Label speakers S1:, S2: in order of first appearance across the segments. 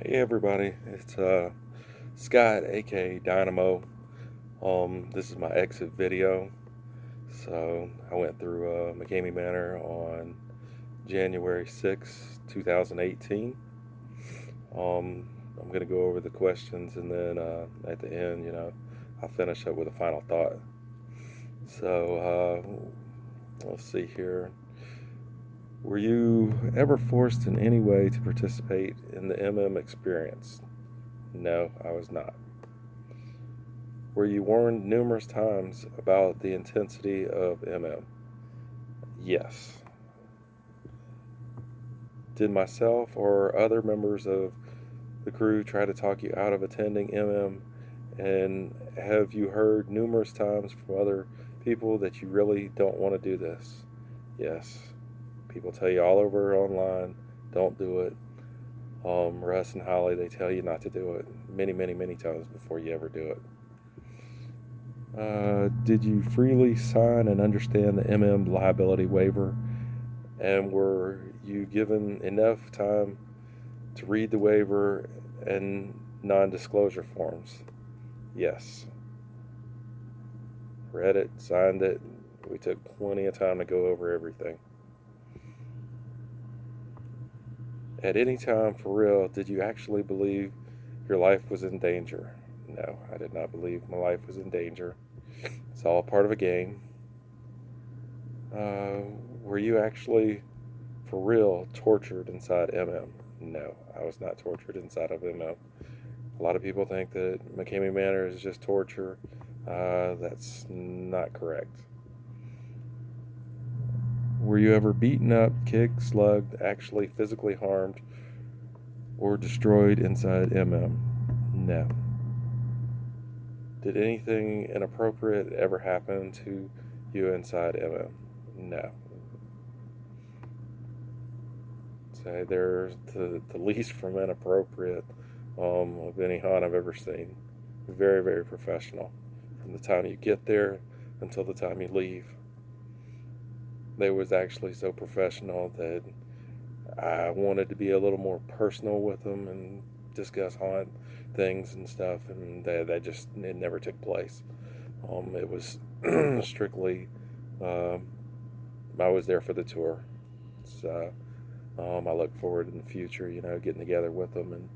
S1: Hey everybody, it's Scott, aka Dynamo. This is my exit video. So I went through Mckamey Manor on January 6th, 2018. I'm gonna go over the questions and then at the end, I'll finish up with a final thought. So let's see here. Were you ever forced in any way to participate in the MM experience? No, I was not. Were you warned numerous times about the intensity of MM? Yes. Did myself or other members of the crew try to talk you out of attending MM? And have you heard numerous times from other people that you really don't want to do this? Yes. People tell you all over online, don't do it. Russ and Holly, they tell you not to do it many, many, many times before you ever do it. Did you freely sign and understand the MM liability waiver? And were you given enough time to read the waiver and non-disclosure forms? Yes. Read it, signed it. We took plenty of time to go over everything. At any time, for real, did you actually believe your life was in danger? No, I did not believe my life was in danger. It's all part of a game. Were you actually, for real, tortured inside MM? No, I was not tortured inside of MM. A lot of people think that Mckamey Manor is just torture. That's not correct. Were you ever beaten up, kicked, slugged, actually physically harmed, or destroyed inside MM? No. Did anything inappropriate ever happen to you inside MM? No. Say they're the least from inappropriate of any haunt I've ever seen. Very, very professional. From the time you get there until the time you leave. They was actually so professional that I wanted to be a little more personal with them and discuss haunt things and stuff, and that just it never took place. It was strictly I was there for the tour. So I look forward in the future, getting together with them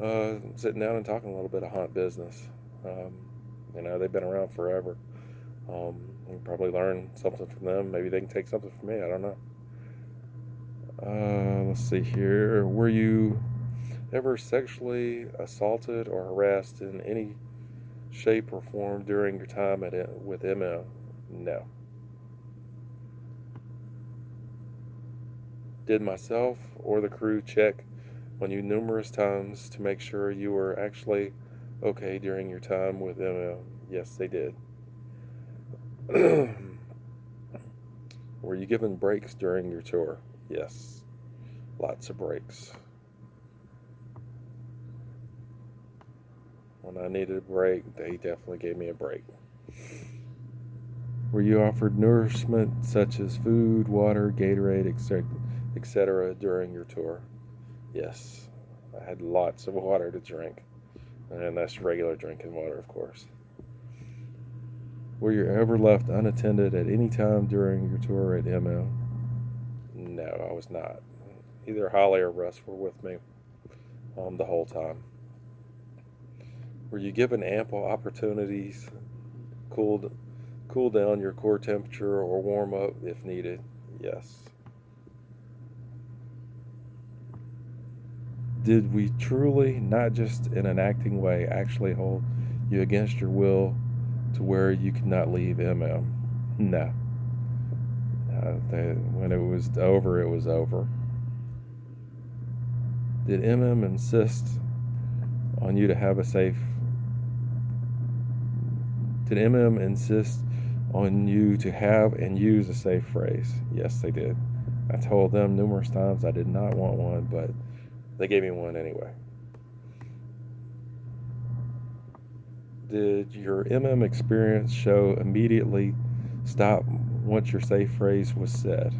S1: and sitting down and talking a little bit of haunt business. They've been around forever. We probably learn something from them. Maybe they can take something from me. I don't know. Let's see here. Were you ever sexually assaulted or harassed in any shape or form during your time with Emma? No. Did myself or the crew check on you numerous times to make sure you were actually okay during your time with Emma? Yes, they did. Were you given breaks during your tour? Yes, lots of breaks. When I needed a break, they definitely gave me a break. Were you offered nourishment such as food, water, Gatorade, etc. during your tour? Yes, I had lots of water to drink, and that's regular drinking water, of course. Were you ever left unattended at any time during your tour at ML? No, I was not. Either Holly or Russ were with me the whole time. Were you given ample opportunities cool down your core temperature or warm up if needed? Yes. Did we truly, not just in an acting way, actually hold you against your will to where you could not leave MM? No. When it was over, it was over. Did MM insist on you to have a safe? Did MM insist on you to have and use a safe phrase? Yes, they did. I told them numerous times I did not want one, but they gave me one anyway. Did your MM experience show immediately stop once your safe phrase was said?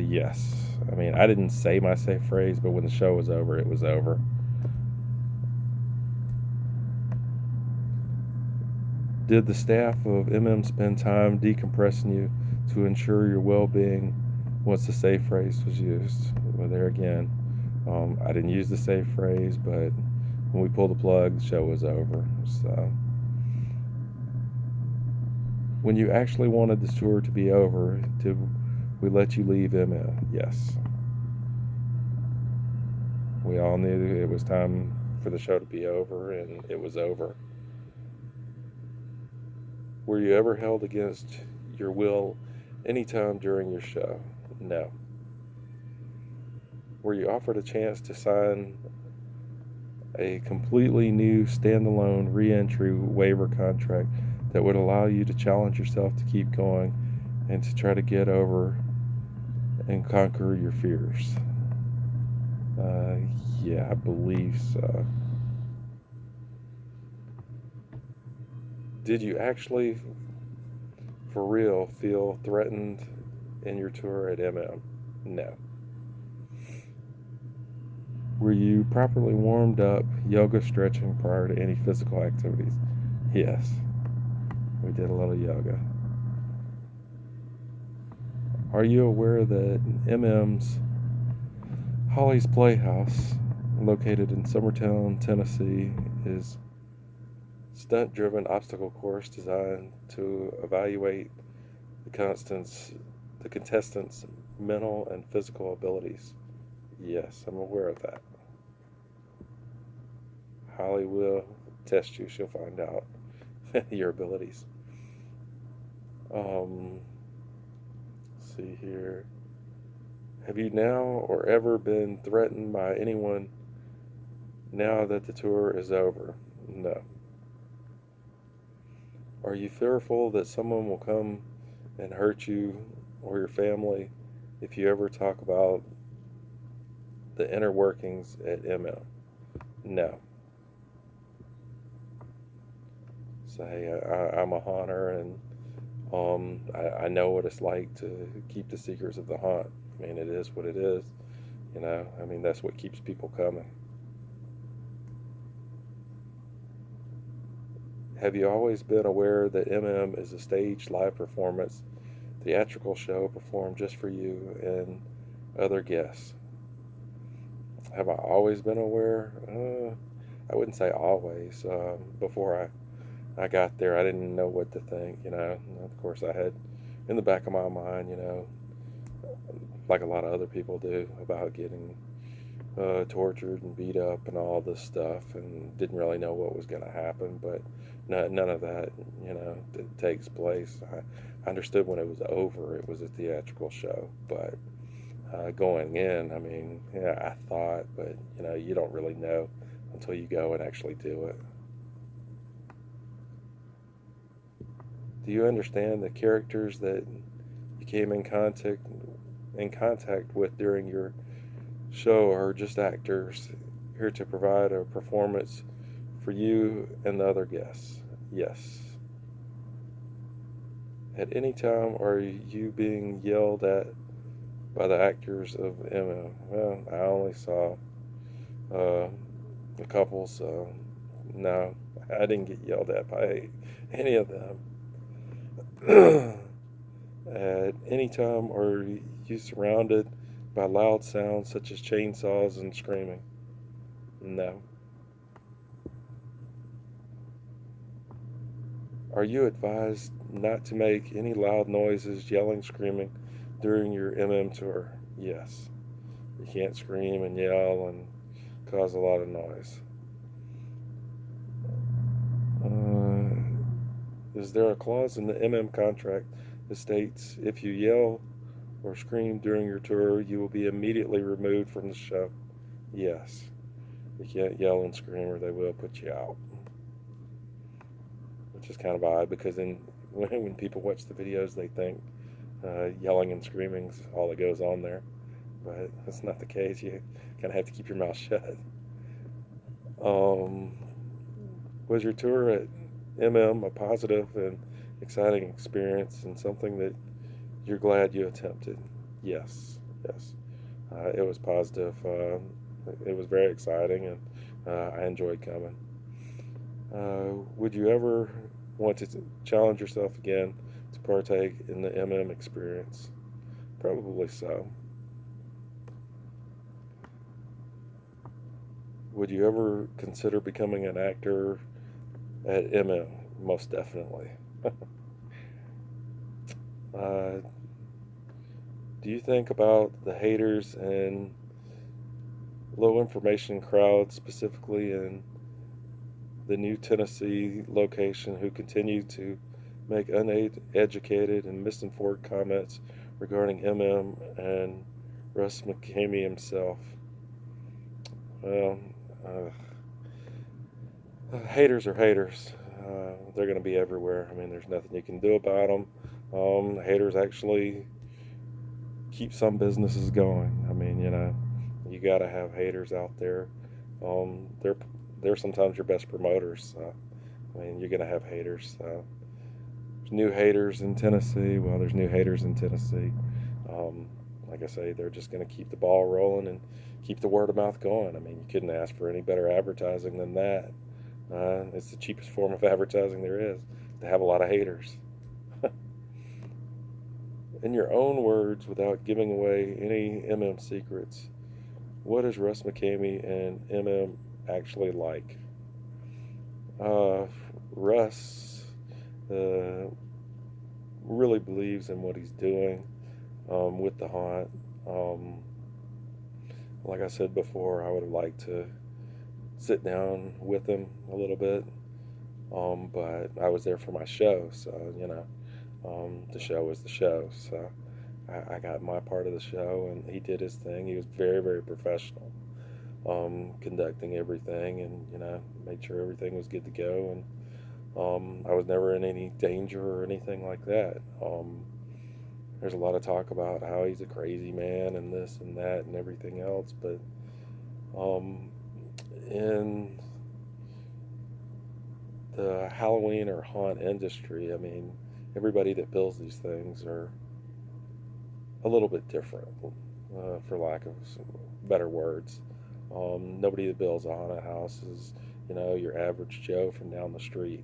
S1: Yes. I mean, I didn't say my safe phrase, but when the show was over, it was over. Did the staff of spend time decompressing you to ensure your well-being once the safe phrase was used? Well, there again, I didn't use the safe phrase, but when we pulled the plug, the show was over. So, when you actually wanted the tour to be over, did we let you leave Yes. We all knew it was time for the show to be over, and it was over. Were you ever held against your will anytime during your show? No. Were you offered a chance to sign a completely new standalone re-entry waiver contract that would allow you to challenge yourself to keep going and to try to get over and conquer your fears? Yeah, I believe so. Did you actually, for real, feel threatened in your tour at No. Were you properly warmed up, yoga stretching prior to any physical activities? Yes. We did a little yoga. Are you aware that MM's Holly's Playhouse, located in Summertown, Tennessee, is stunt-driven obstacle course designed to evaluate the contestants' mental and physical abilities? Yes, I'm aware of that. Holly will test you. She'll find out your abilities. Let's see here. Have you now or ever been threatened by anyone now that the tour is over? No. Are you fearful that someone will come and hurt you or your family if you ever talk about the inner workings at No. So, hey, I'm a haunter, and I know what it's like to keep the secrets of the haunt. I mean, it is what it is. I mean, that's what keeps people coming. Have you always been aware that is a staged live performance, theatrical show performed just for you and other guests? Have I always been aware? I wouldn't say always. Before I got there, I didn't know what to think. Of course, I had in the back of my mind, like a lot of other people do, about getting tortured and beat up and all this stuff, and didn't really know what was going to happen. But none of that, takes place. I understood when it was over, it was a theatrical show, but going in, I mean, yeah, I thought, but you don't really know until you go and actually do it. Do you understand the characters that you came in contact with during your show are just actors here to provide a performance for you and the other guests? Yes. At any time are you being yelled at by the actors of Emma? Well, I only saw a couple, so no, I didn't get yelled at by any of them. At any time are you surrounded by loud sounds such as chainsaws and screaming? No. Are you advised not to make any loud noises, yelling, screaming during your tour? Yes. You can't scream and yell and cause a lot of noise. Is there a clause in the contract that states if you yell or scream during your tour, you will be immediately removed from the show? Yes. You can't yell and scream or they will put you out. Which is kind of odd because when people watch the videos, they think yelling and screaming is all that goes on there. But that's not the case. You kind of have to keep your mouth shut. Was your tour at a positive and exciting experience and something that you're glad you attempted? Yes. It was positive. It was very exciting, and I enjoyed coming. Would you ever want to challenge yourself again to partake in the MM experience? Probably so. Would you ever consider becoming an actor at MM? Most definitely. uh, do you think about the haters and low information crowd, specifically in the new Tennessee location, who continue to make uneducated and misinformed comments regarding MM and Russ Mckamey himself? Well, haters are haters. They're going to be everywhere. I mean, there's nothing you can do about them. Haters actually keep some businesses going. I mean, you got to have haters out there. They're sometimes your best promoters. I mean, you're going to have haters. There's new haters in Tennessee. Well, there's new haters in Tennessee. Um, like I say, they're just going to keep the ball rolling and keep the word of mouth going. I mean, you couldn't ask for any better advertising than that. It's the cheapest form of advertising there is, to have a lot of haters. In your own words, without giving away any MM secrets, what is Russ McKamey and MM actually like? Uh, Russ uh, really believes in what he's doing with the haunt. Um, like I said before, I would have liked to sit down with him a little bit, but I was there for my show, so the show was the show. So I got my part of the show, and he did his thing. He was very, very professional, conducting everything, and made sure everything was good to go. And I was never in any danger or anything like that. There's a lot of talk about how he's a crazy man and this and that and everything else, but um, in the Halloween or haunt industry, I mean, everybody that builds these things are a little bit different, for lack of better words. Nobody that builds a haunted house is, your average Joe from down the street.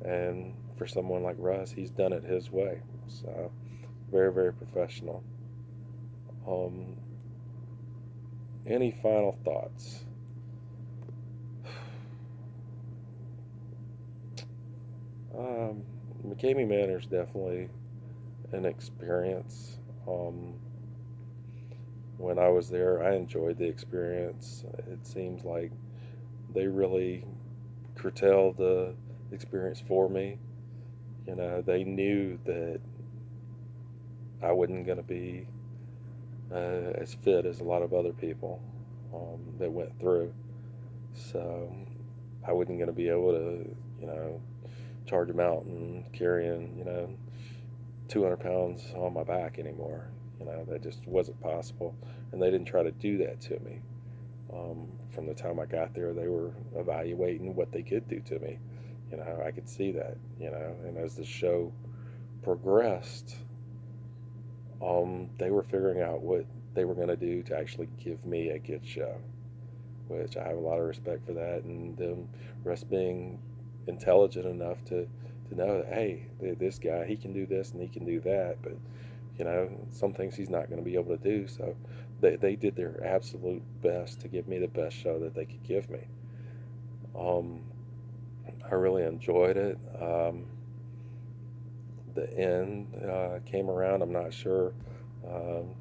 S1: And for someone like Russ, he's done it his way. So, very, very professional. Um, any final thoughts? Um, Mckamey Manor is definitely an experience. When I was there, I enjoyed the experience. It seems like they really curtailed the experience for me. They knew that I wasn't going to be as fit as a lot of other people that went through. So I wasn't going to be able to, charge a mountain carrying, 200 pounds on my back anymore. That just wasn't possible. And they didn't try to do that to me. From the time I got there, they were evaluating what they could do to me. I could see that, and as the show progressed, they were figuring out what they were going to do to actually give me a good show, which I have a lot of respect for that. And them rest being intelligent enough to know that, hey, this guy, he can do this and he can do that, but some things he's not going to be able to do. So they did their absolute best to give me the best show that they could give me. Um, I really enjoyed it. The end came around. I'm not sure. Um,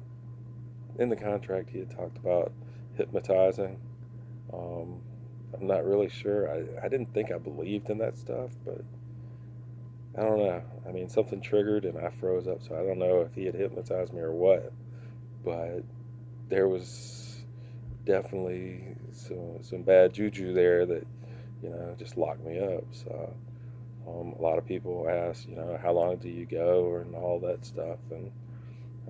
S1: in the contract, he had talked about hypnotizing. Um, I'm not really sure. I didn't think I believed in that stuff, but I don't know. I mean, something triggered and I froze up, so I don't know if he had hypnotized me or what. But there was definitely some bad juju there that, just locked me up. So a lot of people ask, how long do you go and all that stuff. And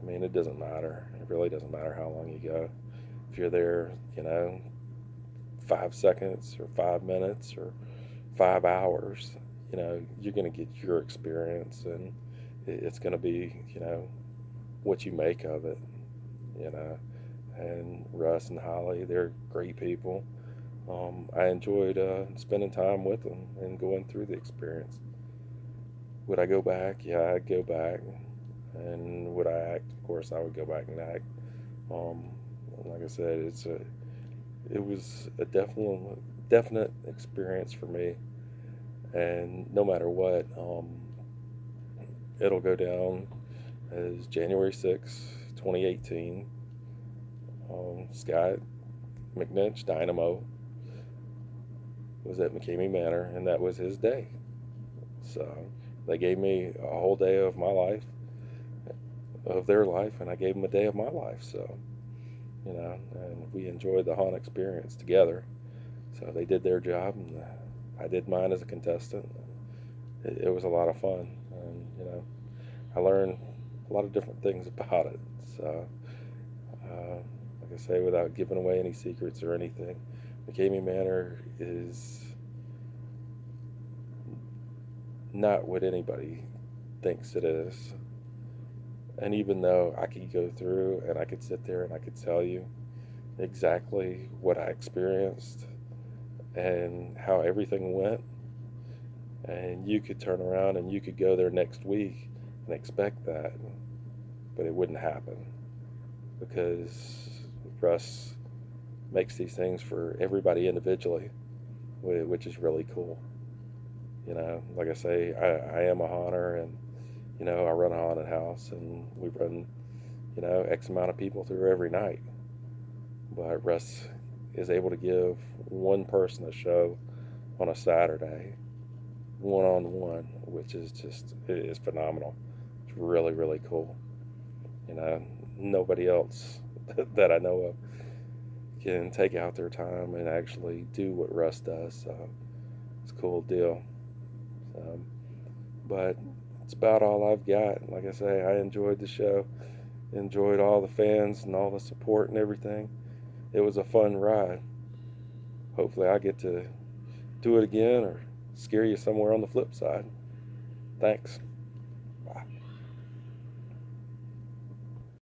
S1: I mean, it doesn't matter. It really doesn't matter how long you go. If you're there, 5 seconds or 5 minutes or 5 hours, you're going to get your experience, and it's going to be, what you make of it. and Russ and Holly, they're great people. I enjoyed spending time with them and going through the experience. Would I go back? Yeah, I'd go back. And would I act? Of course, I would go back and act. Um, like I said, it was a definite experience for me. And no matter what, it'll go down as January 6th, 2018. Scott McNinch Dynamo was at Mckamey Manor, and that was his day. So they gave me a whole day of my life, of their life, and I gave them a day of my life. So, and we enjoyed the haunt experience together. So they did their job, and I did mine as a contestant. It was a lot of fun, and I learned a lot of different things about it. So, like I say, without giving away any secrets or anything, Mckamey Manor is not what anybody thinks it is. And even though I could go through and I could sit there and I could tell you exactly what I experienced and how everything went, and you could turn around and you could go there next week and expect that, but it wouldn't happen because Russ makes these things for everybody individually, which is really cool. Like I say, I am a haunter, and I run a haunted house, and we run X amount of people through every night. But Russ is able to give one person a show on a Saturday, one on one, which is it is phenomenal. It's really, really cool. Nobody else that I know of can take out their time and actually do what Russ does. So it's a cool deal. So, but it's about all I've got. Like I say, I enjoyed the show, enjoyed all the fans and all the support and everything. It was a fun ride. Hopefully, I get to do it again or scare you somewhere on the flip side. Thanks. Bye.